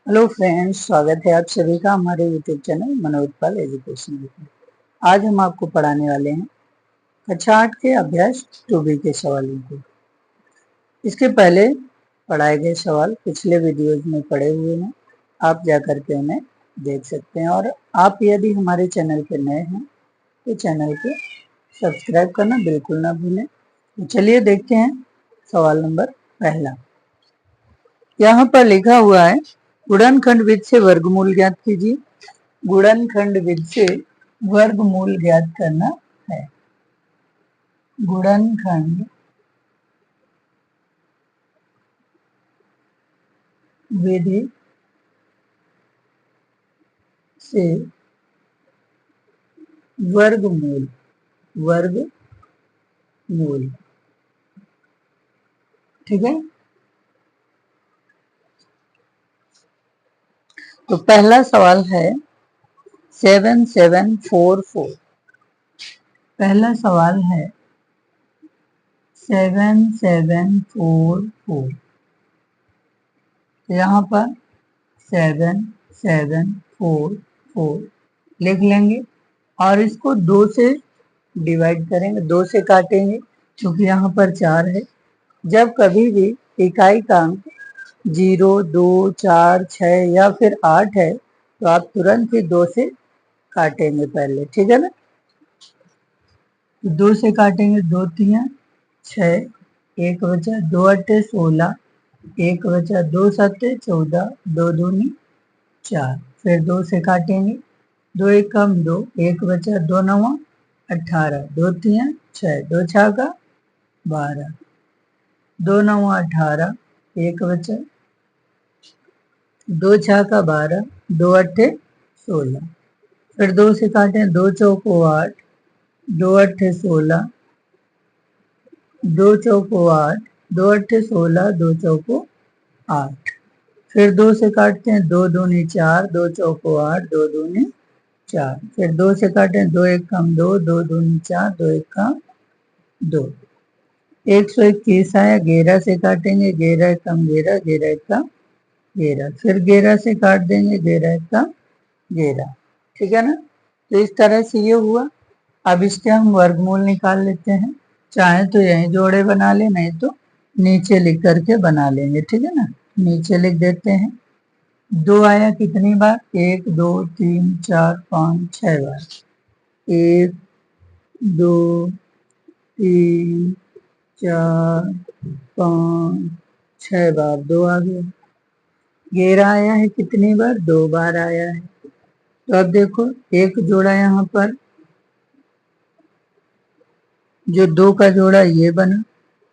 Hello friends, स्वागत है आप सभी का हमारे यूट्यूब चैनल मनोज पाल एजुकेशन में। आज हम आपको पढ़ाने वाले हैं कक्षा 8 के अभ्यास 2B के सवालों को। इसके पहले पढ़ाए गए सवाल पिछले वीडियोज में पढ़े हुए हैं, आप जाकर के उन्हें देख सकते हैं। और आप यदि हमारे चैनल के नए हैं तो चैनल को सब्सक्राइब करना बिल्कुल ना भूलें। तो चलिए देखते हैं सवाल नंबर पहला। यहाँ पर लिखा हुआ है गुणनखंड विधि से वर्गमूल ज्ञात कीजिए। गुणनखंड विधि से वर्गमूल ज्ञात करना है। गुणनखंड विधि से वर्गमूल वर्गमूल ठीक है। तो पहला सवाल है 7744। पहला सवाल है 7744। यहाँ पर 7744 लिख लेंगे और इसको 2 से डिवाइड करेंगे, 2 से काटेंगे क्योंकि यहाँ पर 4 है। जब कभी भी इकाई का अंक 0, 2, 4, 6 या फिर 8 है तो आप तुरंत ही 2 से काटेंगे पहले, ठीक है ना। 2 से काटेंगे, 2 3 6, 1 बचा, 2 8 16, 1 बचा, 2 7 14, 2 2 4। फिर 2 से काटेंगे, 2 1 कम 2, 1 बचा, 2 9 18, 2 3 6, 2 6 का 12, 2 9 18, 1 बचा, 2 6 का 12, 2 8 16। फिर 2 से काटें, 2 चौको 8, 2 8 16, 2 चौको 8, 2 8 16, 2 चौको 8। फिर 2 से काटते हैं, 2 दूनी 4, 2 चौको 8, 2 दूनी 4। फिर 2 से काटें, 2 1 कम 2, 2 दूनी 4, 2 1 कम 2। 121 आया। 11 से काटेंगे, 11 कम 11, 11 का 11। फिर 11 से काट देंगे, 11 का 11, ठीक है ना। तो इस तरह से ये हुआ। अब इसके हम वर्गमूल निकाल लेते हैं। चाहे तो यही जोड़े बना ले, नहीं तो नीचे लिख करके बना लेंगे, ठीक है ना। नीचे लिख देते हैं। 2 आया कितनी बार? 1 2 3 4 5 6 बार। 1 2 3 4 5 6 बार, 2 आ गया। 11 आया है कितनी बार? 2 बार आया है। तो अब देखो एक जोड़ा यहाँ पर, जो 2 का जोड़ा ये बना,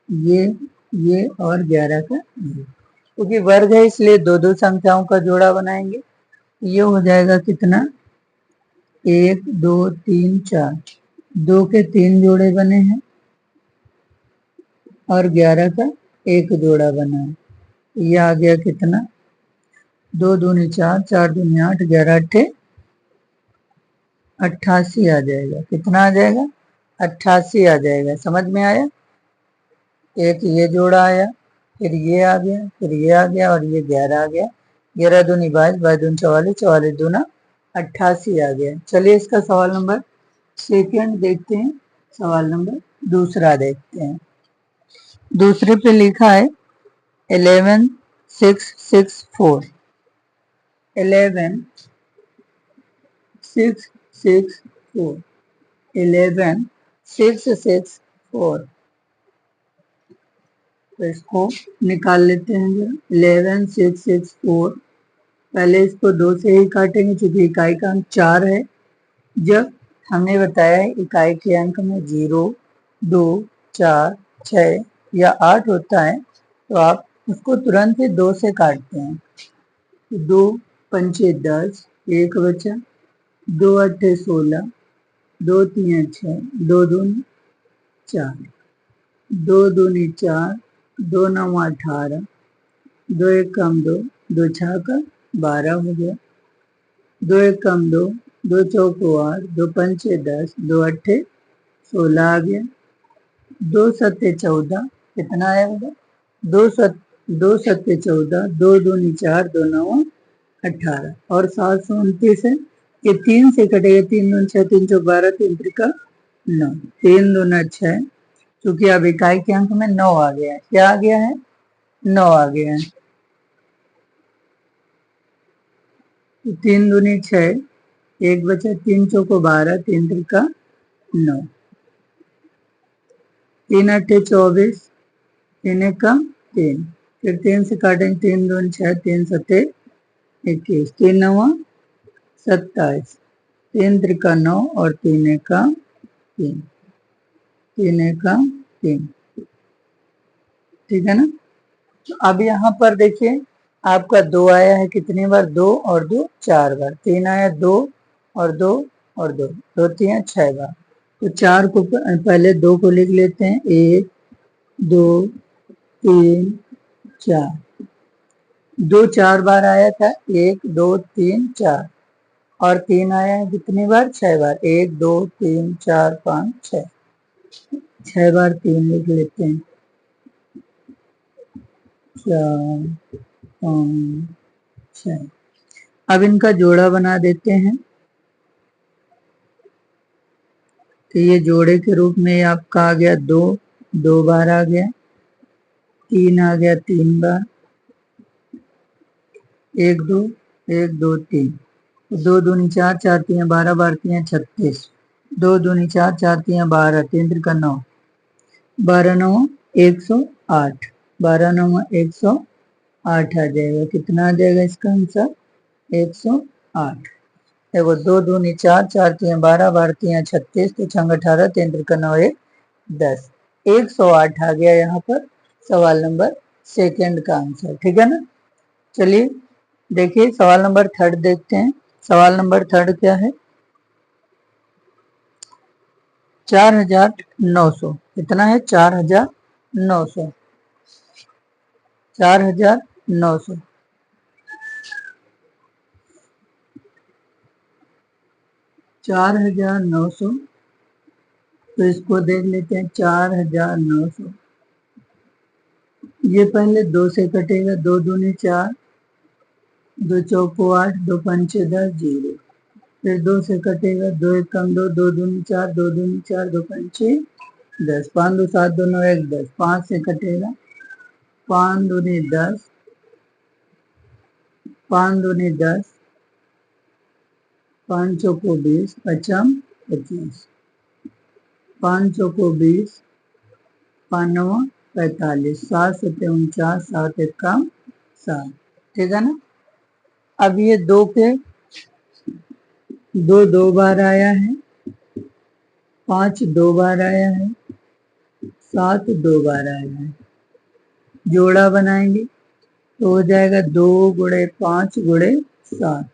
ये और 11 का ये, क्योंकि वर्ग है इसलिए दो दो संख्याओं का जोड़ा बनाएंगे। ये हो जाएगा कितना? 1 2 3 4, 2 के 3 जोड़े बने हैं और 11 का एक जोड़ा बना है। ये आ गया कितना? 2 दूनी 4, 4 दूनी 8, 11 8 88 आ जाएगा। कितना आ जाएगा? 88 आ जाएगा। समझ में आया? एक ये जोड़ा आया, फिर ये आ गया, फिर ये आ गया और ये 11 आ गया। 11 दूनी 22, 22 दूनी 44, 44 दूना 88 आ गया। चलिए इसका सवाल नंबर सेकंड देखते हैं। सवाल नंबर दूसरा देखते हैं। दूसरे पे लिखा है 11664। 11664, 11664। तो इसको निकाल लेते हैं जरा। 11664, पहले इसको 2 से ही काटेंगे क्योंकि इकाई का अंक 4 है। जब हमने बताया है इकाई के अंक में 0, 2, 4, 6 या 8 होता है तो आप उसको तुरंत ही 2 से काटते हैं। 2 पंचे 10, 1 बचा, 2 अट्ठे 16, 2 तीन 6, 2 दूनी 4, 2 दूनी 4, 2 9 18, 2 1 कम 2, 2 6 का 12 हो गया। 2 1 कम 2, 2 चौको 8, 2 पंचे 10, 2 अट्ठे 16 आ गया। 2 सत्ते 14, कितना आया होगा? 2 सत्ते 14, 2 दूनी 4, 2 9 18 और 729 है, ये 3 से कटेगा, 3 दूनी 6, 3 चौक 12, 3 त्रिका 9, 3 दूना 6, क्योंकि अब इकाई के अंक में 9 आ गया है। क्या आ गया है? 9 आ गया है। तो 3 दूनी 6, एक बचा, 3 चौको 12, 3 त्रिका 9, 3 अट्ठे 24, 3 एकम 3, फिर 3 से काटेंगे, 3 दूनी 6, 3 सत्ते 21, 3 नवा 27, 3 त्रिका 9 और 3 एकम 3, 3 एकम 3, ठीक है ना। तो अब यहाँ पर देखिए आपका 2 आया है, कितनी बार? 2 और 2 4 बार, 3 आया 2 और 2 और 2, 2 3 6 बार। तो 4 को पहले 2 को लिख लेते हैं, 1 2 3 4, 2 4 बार आया था, 1 2 3 4, और 3 आया है कितनी बार? 6 बार, 1 2 3 4 5 6, 6 बार 3 लिख लेते हैं, 4 5 6। अब इनका जोड़ा बना देते हैं। तो ये जोड़े के रूप में आपका आ गया 2, 2 बार आ गया, 3 आ गया 3 बार, 1 2 1 2 3, 2 दूनी 4, 4 3 12 बार 3 36, 2 दूनी 4, 4 3 12, 3 त्रिका 9, 12 9 108, 12 9 108 आ जाएगा। कितना आ जाएगा इसका आंसर? 108। देखो 2 दूनी 4, 4 3 12, 12 3 36, तो 6 18, 3 त्रिका 9 1 10, 108 आ गया यहाँ पर सवाल नंबर सेकंड का आंसर, ठीक है ना। चलिए देखिए सवाल नंबर थर्ड देखते हैं। सवाल नंबर थर्ड क्या है? 4900, कितना है? 4900, 4900, 4900, तो इसको देख लेते हैं। 4900, ये पहले 2 से कटेगा, 2 दूनी 4, 2 चौको 8, 2 पंचे 10 0, फिर 2 से कटेगा, 2 एक कम 2, 2 दूनी 4, 2 दूनी 4, 2 पंचे 10, 5 2 7 2 9 1 10, 5 से कटेगा, 5 दूनी 10, 5 दूनी 10, 5 चौको 20, पचम 25, 5 चौको 20, 5 नवा 45, 7 सत्ते 49, 7 एक कम 7, ठीक है ना। अब ये 2 के 2 2 बार आया है, 5 2 बार आया है, 7 2 बार आया है। जोड़ा बनाएंगे तो हो जाएगा 2 गुणे 5 गुणे 7,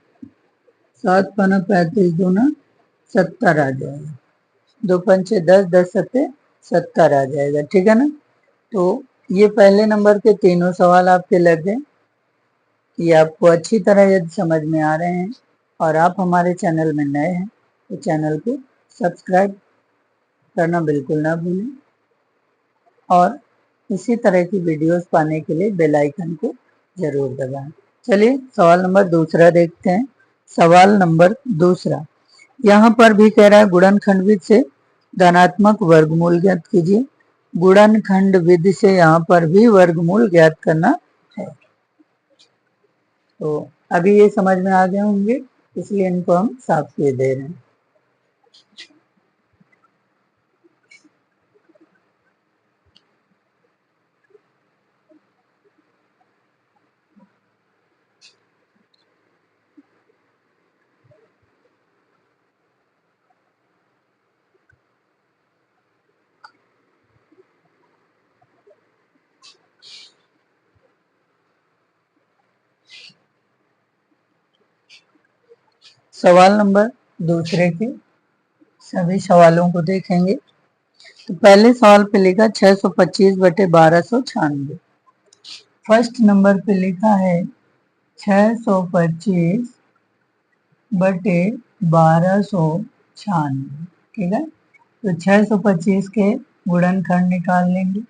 7 पना 35 दूना 70 आ जाएगा, 2 पंचे 10, 10 सत्ते 70 आ जाएगा, ठीक है ना। तो ये पहले नंबर के तीनों सवाल आपके लग गए। ये आपको अच्छी तरह यदि समझ में आ रहे हैं और आप हमारे चैनल में नए हैं तो चैनल को सब्सक्राइब करना बिल्कुल ना भूलें, और इसी तरह की वीडियोस पाने के लिए बेल आइकन को जरूर दबाएं। चलिए सवाल नंबर दूसरा देखते हैं। सवाल नंबर दूसरा, यहाँ पर भी कह रहा है गुणनखंड विधि से धनात्मक वर्गमूल ज्ञात कीजिए। गुणनखंड विधि से यहाँ पर भी वर्गमूल ज्ञात करना है। तो अभी ये समझ में आ गए होंगे, इसलिए इनको हम साफ किए दे रहे हैं। सवाल नंबर दूसरे के सभी सवालों को देखेंगे। तो पहले सवाल पे लिखा 625 बटे 1296। फर्स्ट नंबर पे लिखा है 625 बटे 1296, ठीक है। तो 625 के गुणनखंड निकाल लेंगे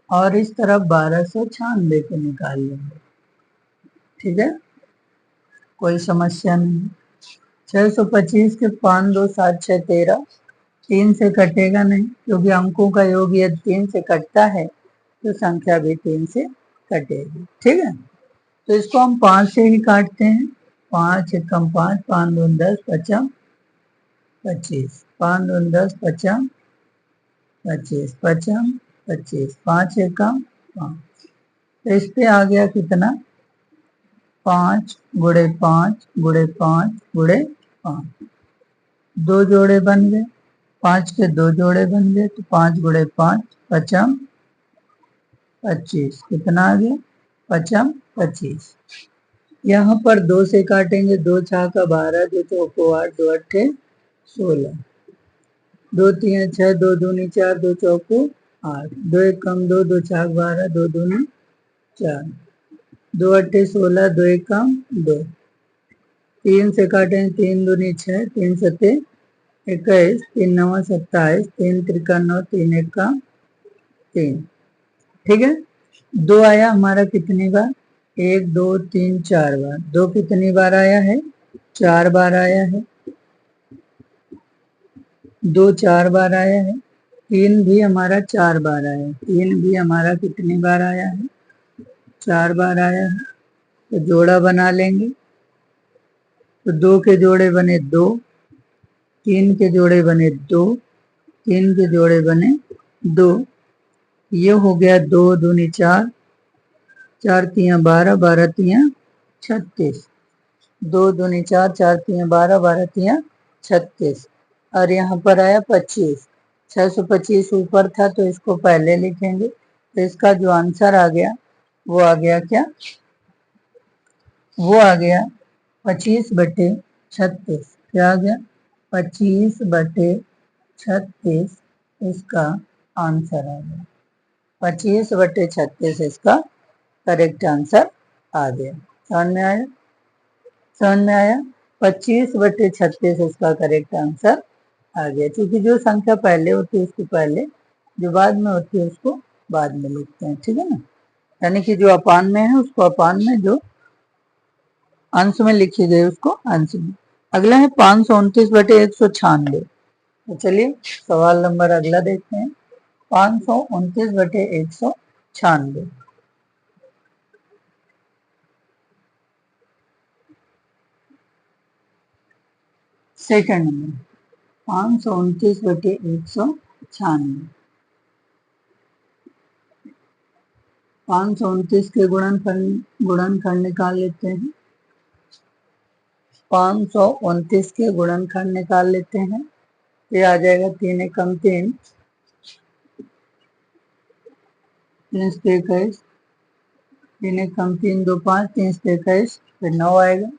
और इस तरफ 1296 को निकाल लेंगे, ठीक है। कोई समस्या नहीं। 625 के 5 2 7 6 13, 3 से कटेगा नहीं क्योंकि अंकों का योग यदि 3 से कटता है तो संख्या भी 3 से कटेगी। ठीक है, तो इसको हम 5 से ही काटते हैं। 5 एकम 5, 5 दूनी 10, पचम 25, 5 दूनी 10, पचम 25, पचम 25, 5 एकम 5। तो इस पे आ गया कितना, 5 गुणे 5 गुणे 5 गुणे 5, 2 जोड़े बन गए, 5 के 2 जोड़े बन गए, तो 5 गुणे 5 पचम 25, कितना आ गया, पचम 25। यहाँ पर 2 से काटेंगे, 2 छाका 12, 2 चौको 8, 2 अट्ठे 16, 2 तीन 6, 2 दूनी 4, 2 चौको 8, 2 एकम 2, 2 छाक 12, 2 दूनी 4, 2 अट्ठे 16, 2 एकम 2, 3 से काटें, 3 दूनी 6, 3 सत्ते 21, 3 नवा 27, 3 त्रिका 9, 3 एकम 3। ठीक है, 2 आया हमारा कितनी बार, 1 2 3 4 बार। 2 कितनी बार आया है, 4 बार आया है। 2 4 बार आया है। 3 भी हमारा 4 बार आया है। 3 भी हमारा कितनी बार आया है, 4 बार आया है। तो जोड़ा बना लेंगे, तो 2 के जोड़े बने 2, 3 के जोड़े बने 2, 3 के जोड़े बने 2, ये हो गया 2 दूनी 4, 4 तिया 12, 12 तिया 36, 2 दूनी 4, 4 तिया 12, 12 तिया 36, और यहाँ पर आया 25। 625 ऊपर था तो इसको पहले लिखेंगे, तो इसका जो आंसर आ गया वो आ गया क्या, वो आ गया 25/36। क्या आ गया, 25/36 इसका आंसर आ गया। 25/36 इसका करेक्ट आंसर आ गया। समझ में आया, समझ में आया, 25/36 इसका करेक्ट आंसर आ गया। क्योंकि जो संख्या पहले होती है उसको पहले, जो बाद में होती है उसको बाद में लिखते हैं। ठीक है ना, यानी कि जो अपान में है उसको अपान में, जो अंश में लिखी गई उसको अंश में। अगला है 529/196। तो चलिए सवाल नंबर अगला देखते हैं, 529/196। Second number 529/196। 529 के गुणनखंड निकाल लेते हैं। 529 के गुणनखंड निकाल लेते हैं, ये आ जाएगा 3 एकम 3, 3 से 21, 3 एकम 3 2 5, 3 से 21, फिर 9 आएगा,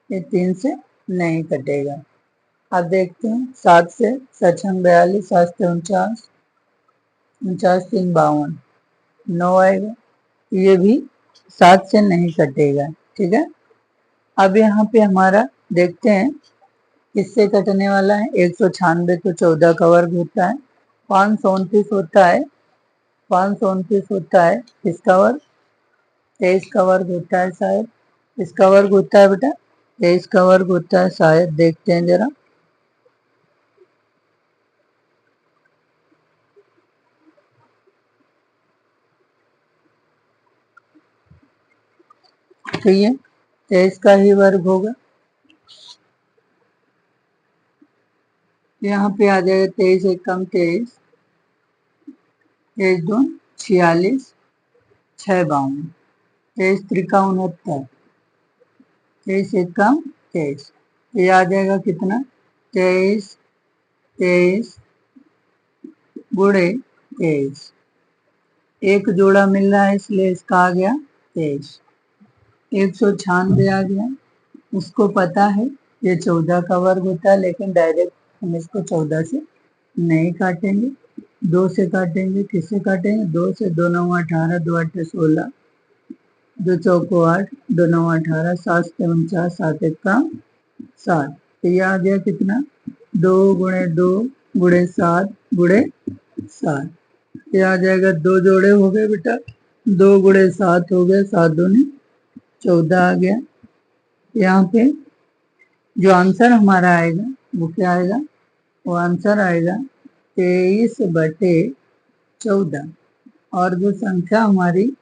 ये 3 से नहीं कटेगा। अब देखते हैं 7 से 42, 7 से 49, 49 3 52, 9 आएगा, ये भी 7 से नहीं कटेगा। ठीक है, अब यहाँ पे हमारा देखते हैं किससे कटने वाला है। 196 तो 14 का वर्ग होता है, 529 होता है, 529 होता है किसका वर्ग, 23 का वर्ग होता है शायद, इसका वर्ग होता है बेटा 23 का वर्ग होता है शायद, देखते हैं जरा। तो ये 23 का ही वर्ग होगा, यहाँ पे आ जाएगा 23 एकम 23, 23 दून 46, 6 52, 23 त्रिका 69, 23 एकम 23, ये आ जाएगा कितना, 23 23 गुणे 23, एक जोड़ा मिल रहा है इसलिए इसका आ गया 23। 196 आ गया, उसको पता है ये 14 का वर्ग होता है, लेकिन डायरेक्ट हम इसको 14 से नहीं काटेंगे, 2 से काटेंगे। किससे काटेंगे, 2 से, 2 9 18, 2 8 16, 2 चौको 8, 2 9 18, 7 से 49, 7 एक का 7, तो ये आ गया कितना, 2 गुणे 2 गुणे 7 गुणे 7, ये आ जाएगा, 2 जोड़े हो गए बेटा, 2 गुणे 7 हो गए, 7 दूनी 14 आ गया, यहाँ पे जो आंसर हमारा आएगा वो क्या आएगा, वो आंसर आएगा 23/14। और जो संख्या हमारी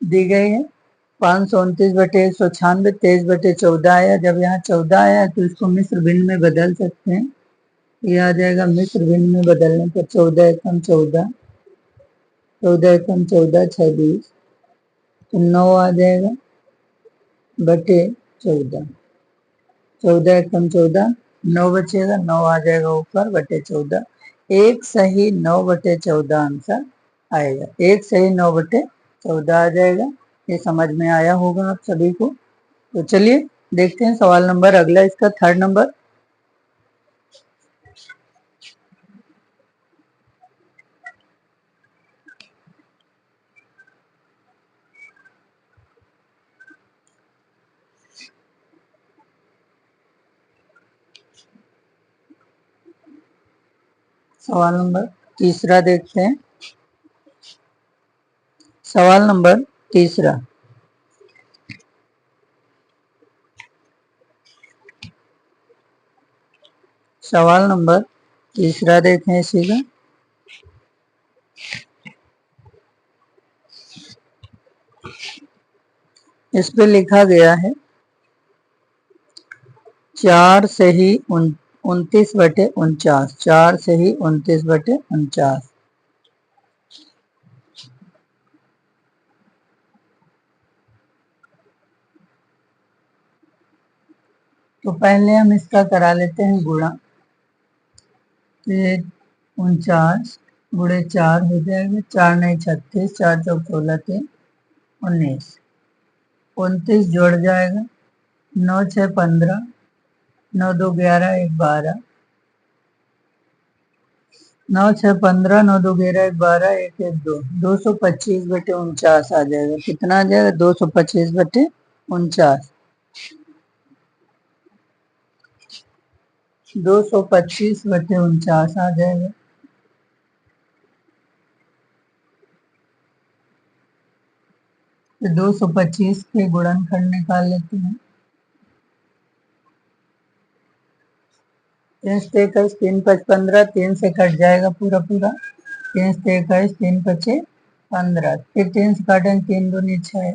दी गई है 529/196, 23/14 आया। जब यहाँ 14 आया तो इसको मिस्र भिन्न में बदल सकते हैं। ये आ जाएगा मिस्र भिन्न में बदलने पर 14 एकम 14, 14 एकम 14 26, तो 9 आ जाएगा बटे 14, 14 एकम 14, 9 बचेगा, 9 आ जाएगा ऊपर बटे 14। एक सही 9/14 आंसर आएगा। एक सही 9/14 आ जाएगा। ये समझ में आया होगा आप सभी को। तो चलिए देखते हैं सवाल नंबर अगला, इसका थर्ड नंबर। सवाल नंबर तीसरा देखते हैं। सवाल नंबर तीसरा, सवाल नंबर तीसरा देखें इसी का। इस पे लिखा गया है 4 सही 29/49, 4 सही 29/49। तो पहले हम इसका करा लेते हैं गुणा। तो 49 गुणे 4 हो जाएगा, 4 नहीं 36, 4 चौक 16 3 19, 29 जोड़ जाएगा, 9 6 15, 9 2 11 1 12, 9 6 15, 9 2 11 1 12, 1 1 2, 225/49 आ जाएगा। कितना आ जाएगा, 225/49, 225/49 आ जाएगा। तो 225 के गुणनखंड निकाल लेते हैं। 3 से 21, 3 5 15, 3 से कट जाएगा पूरा पूरा, 3 से 21, 3 पचे 15, फिर 3 से काटेंगे, 3 दूनी 6,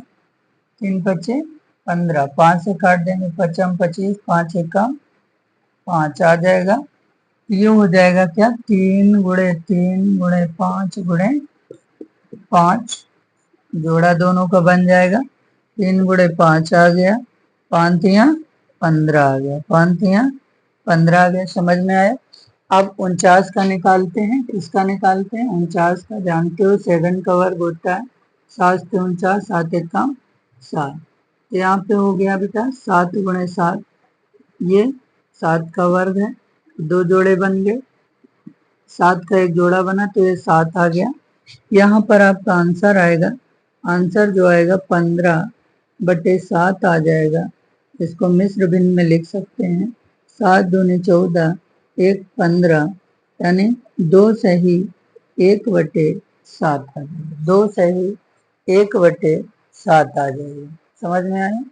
3 पचे 15, 5 से काट देंगे, 55 25, 5 एकम 5 आ जाएगा। ये हो जाएगा क्या, 3 गुणे 3 गुणे 5 गुणे 5, जोड़ा दोनों का बन जाएगा। 3 गुणे 5 आ गया, 5 तियां 15 आ गया, 5 तियां 15 आ गया। समझ में आया। अब 49 का निकालते हैं। किसका निकालते हैं, 49 का जानते हो 7 का वर्ग होता है, 7 से 49, 7 एकम 7। तो यहाँ पे हो गया बेटा 7 गुणे 7, ये 7 का वर्ग है, दो जोड़े बन गए, 7 का एक जोड़ा बना तो ये 7 आ गया। यहाँ पर आपका आंसर आएगा, आंसर जो आएगा 15/7 आ जाएगा। इसको मिश्र भिन्न में लिख सकते हैं, 7 दूनी 14, 1 15, यानी 2 सही 1/7 आ जाएगा, 2 सही 1/7 आ जाएगा। समझ में आया,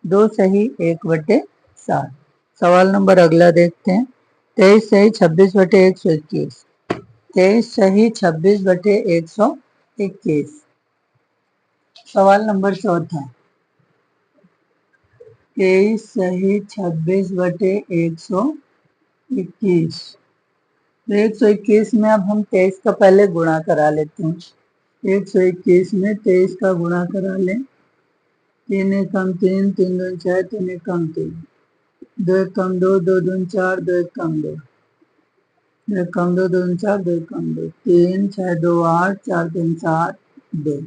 2 सही 1/7। सवाल नंबर अगला देखते हैं। 23 सही 26/121, 23 सही 26/121। सवाल नंबर चौथा, 23 सही 26/121। तो 121 में अब हम 23 का पहले गुणा करा लेते हैं। 121 में 23 का गुणा करा लें, 3 एकम 3, 3 दूनी 6, 3 एकम 3, 2 एकम 2, 2 दूनी 4, 2 एकम 2, 2 एकम 2, 2 दूनी 4, 2 एकम 2, 3 6 2 8, 4 3 7 2,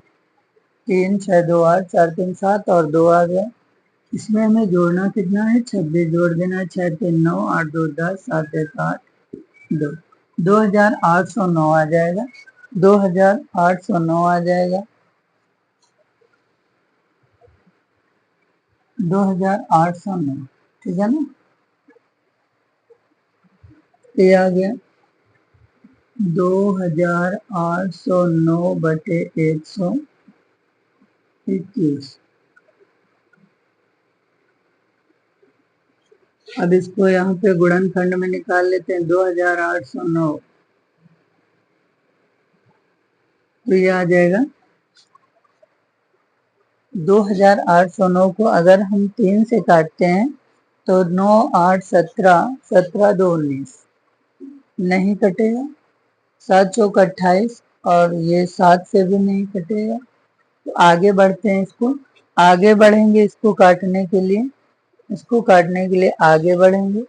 3 6 2 8, 4 3 7 और 2 आ गया। इसमें हमें जोड़ना कितना है, 26 जोड़ देना है, 6 3 9, 8 2 10, 7 1 8 2, 2809 आ जाएगा, 2809 आ जाएगा, 2809। ठीक है ना, ये आ गया 2809/121। अब इसको यहाँ पे गुणनखंड में निकाल लेते हैं 2809, तो ये आ जाएगा 2809 को अगर हम 3 से काटते हैं तो 9 8 17, 17 2 19 नहीं कटेगा, 7 चौक 28 और ये 7 से भी नहीं कटेगा। तो आगे बढ़ते हैं, इसको आगे बढ़ेंगे, इसको काटने के लिए, इसको काटने के लिए आगे बढ़ेंगे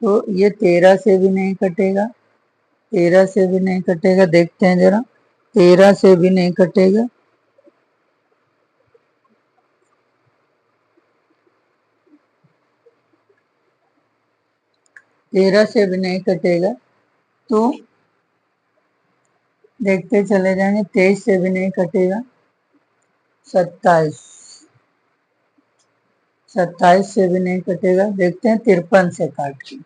तो ये 13 से भी नहीं कटेगा, 13 से भी नहीं कटेगा, देखते हैं जरा, 13 से भी नहीं कटेगा, 13 से भी नहीं कटेगा, तो देखते चले जाएंगे, 23 से भी नहीं कटेगा, 27, 27 से भी नहीं कटेगा, देखते हैं 53 से काट के,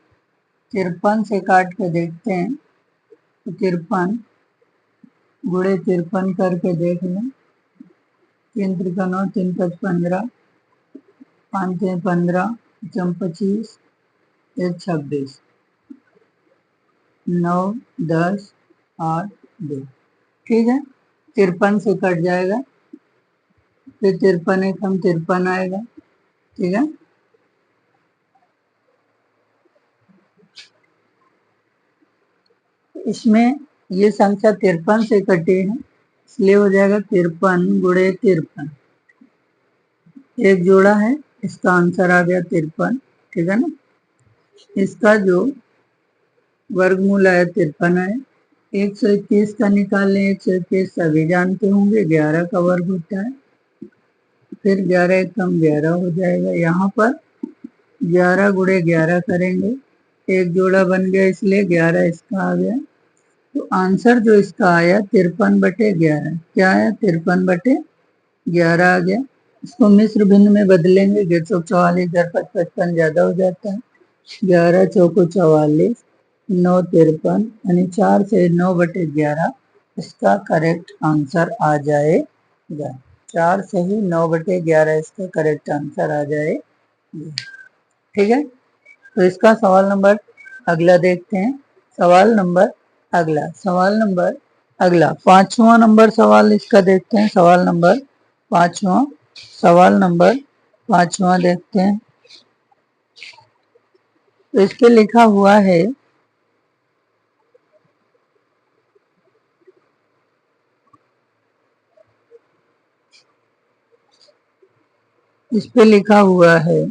53 से काट के देखते हैं, तो 53 गुणे 53 करके देख लें, 3 त्रिका 9, 3 5 15, 5 3 15, 5 25, 1 26, 9 10 8 2, ठीक है, 53 से कट जाएगा, फिर 53 एक हम 53 आएगा, ठीक है। इसमें ये संख्या 53 से कटी है, इसलिए हो जाएगा 53 गुणे 53, एक जोड़ा है, इसका आंसर आ गया 53, ठीक है ना। इसका जो वर्गमूल आया 53 है, 121 का निकाल लें, 121 सभी जानते होंगे 11 का वर्ग होता है, फिर 11 कम 11 हो जाएगा, यहाँ पर 11 गुणे 11 करेंगे, एक जोड़ा बन गया इसलिए 11 इसका आ गया, तो आंसर जो इसका आया 53/11, क्या आया 53/11 आ गया। इसको मिश्र भिन्न में बदलेंगे, 144 इधर 55 ज्यादा हो जाता है, 11 चौको 44, 9 53, यानी 4 से 9/11 इसका करेक्ट आंसर आ जाएगा, 4 से ही 9/11 इसका करेक्ट आंसर आ जाएगा, ठीक है। तो इसका सवाल नंबर अगला देखते हैं, सवाल नंबर अगला 5वां नंबर सवाल इसका देखते हैं, सवाल नंबर 5वां देखते हैं। तो इस पे लिखा हुआ है, इस पे लिखा हुआ है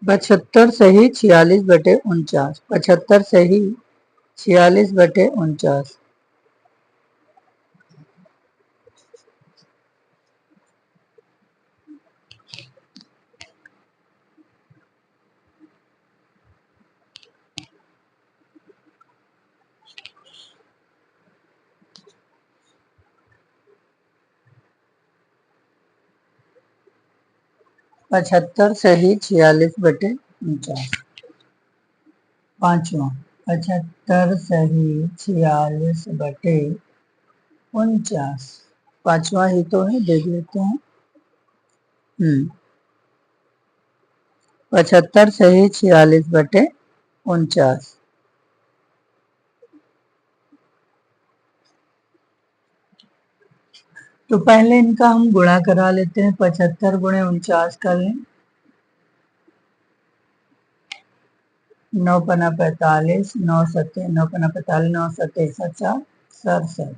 75 सही 46/49, 75 सही 46/49, 75 सही 46/49, 5वां 75 सही 46/49, 5वां ही तो है, देख लेते हैं। 75 सही 46/49, तो पहले इनका हम गुणा करा लेते हैं, 75 गुणे 49 कर लें, 9 पना 45, 9 सत्ते 9 पना 45, 9 सत्ते 67,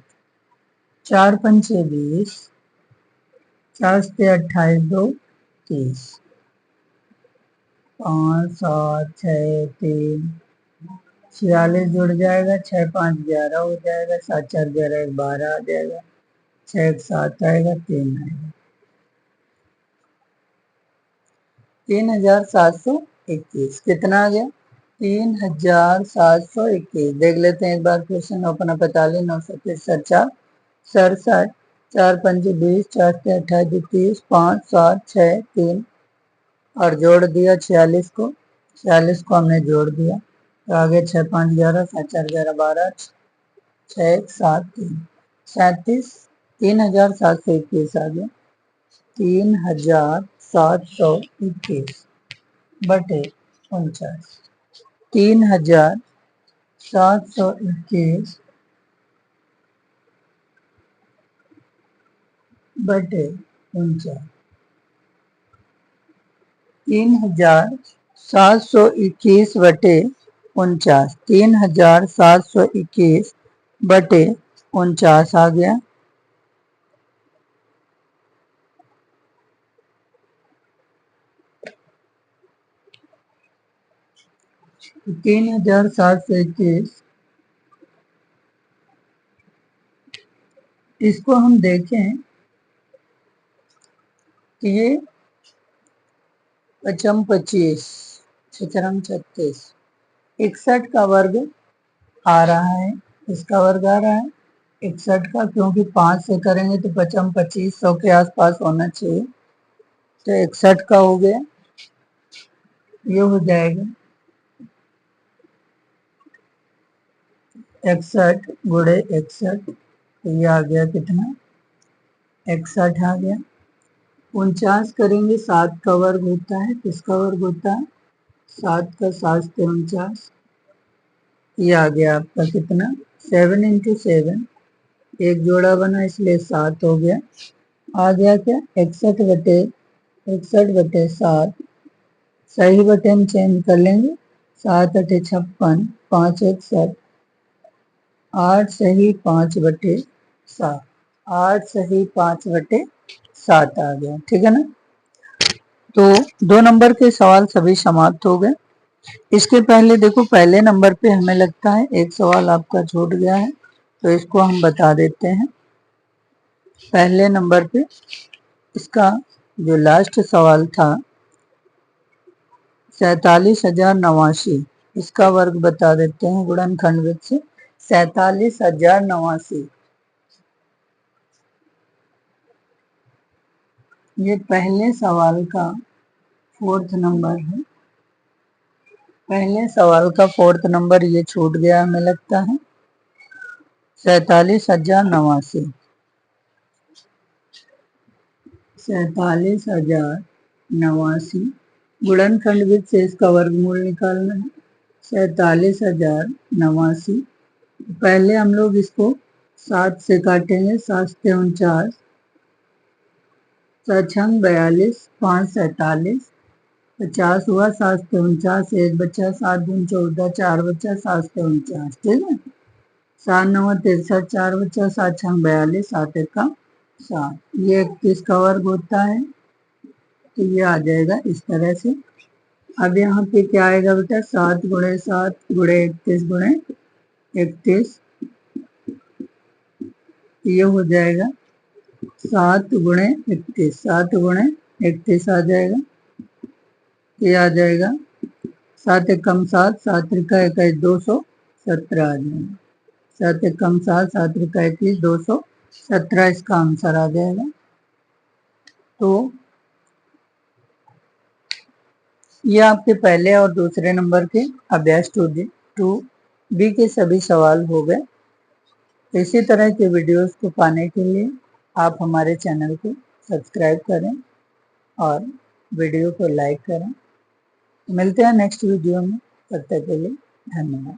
4 पंचे 20, 4 सत्ते 28, 2 30, 5 7 6 3 46 जुड़ जाएगा, 6 5 11 हो जाएगा, 7 4 11 12 आ जाएगा, 6 1 7 आएगा, 3 आएगा, 3721, कितना आ गया 3721, देख लेते हैं एक बार फिर से, 9 पना 45, 9 सत्ते 67, 4 पंजे 20, 4 से 28 30, 5 7 6 3 और जोड़ दिया 46 को, 46 को हमने जोड़ दिया, तो आगे 6 5 11, 7 4 11 12, 6 1 7 3 37 3721 आ गया 3721 बटे 49 3721 बटे 49 3721 बटे 49 3721 बटे 49 आ गया 3721 इसको हम देखें कि ये 55 25 छचरम 36 61 का वर्ग आ रहा है, इसका वर्ग आ रहा है 61 का, क्योंकि 5 से करेंगे तो 55 2500 के आसपास होना चाहिए, तो 61 का हो गया, ये हो जाएगा 61 गुणे 61, तो ये आ गया कितना 61 आ गया। 49 करेंगे 7 का वर्ग होता है, किसका वर्ग होता है 7 का 7 से 49, ये आ गया आपका कितना 7 इंटू 7, एक जोड़ा बना इसलिए 7 हो गया, आ गया क्या 61 बटे 7, सही बटे हम चेंज कर लेंगे, 7 8 56, 5 1 7, 8 सही 5 बटे 7, 8 सही 5 बटे 7 आ गया, ठीक है ना। तो 2 नंबर के सवाल सभी समाप्त हो गए। इसके पहले देखो पहले नंबर पे हमें लगता है एक सवाल आपका छूट गया है, तो इसको हम बता देते हैं। पहले नंबर पे इसका जो लास्ट सवाल था 47,089, इसका वर्ग बता देते हैं गुणनखंड विधि से। 47,089 ये पहले सवाल का 4th नंबर है, पहले सवाल का 4th नंबर ये छूट गया हमें लगता है 47,089, 47,089 गुणनखंड विधि से इसका वर्गमूल निकालना है। 47,089 पहले हम लोग इसको 7 से काटेंगे, 7 से 49, 7 छंग 42, 5 47, 50 हुआ, 7 से 49 एक बच्चा, 7 दून 14, 4 बच्चा, 7 से 49, ठीक है, 7 9 63, 4 बच्चा, 7 छंग 42, 7 1 का 7, ये 21 का वर्ग होता है, तो ये आ जाएगा इस तरह से। अब यहाँ पे क्या आएगा बेटा 7 गुणे 7 गुणे 31 गुणे 31, ये हो जाएगा 7 गुणे 31, 7 गुणे 31 आ जाएगा, ये आ जाएगा 7 1 कम 7, 7 त्रिका 21 217 आ जाएगा, 7 1 कम 7, 7 त्रिका 21 217 इसका आंसर आ जाएगा। तो ये आपके पहले और दूसरे नंबर के अभ्यास 2B के सभी सवाल हो गए। इसी तरह के वीडियोस को पाने के लिए आप हमारे चैनल को सब्सक्राइब करें और वीडियो को लाइक करें। मिलते हैं नेक्स्ट वीडियो में, तब तक के लिए धन्यवाद।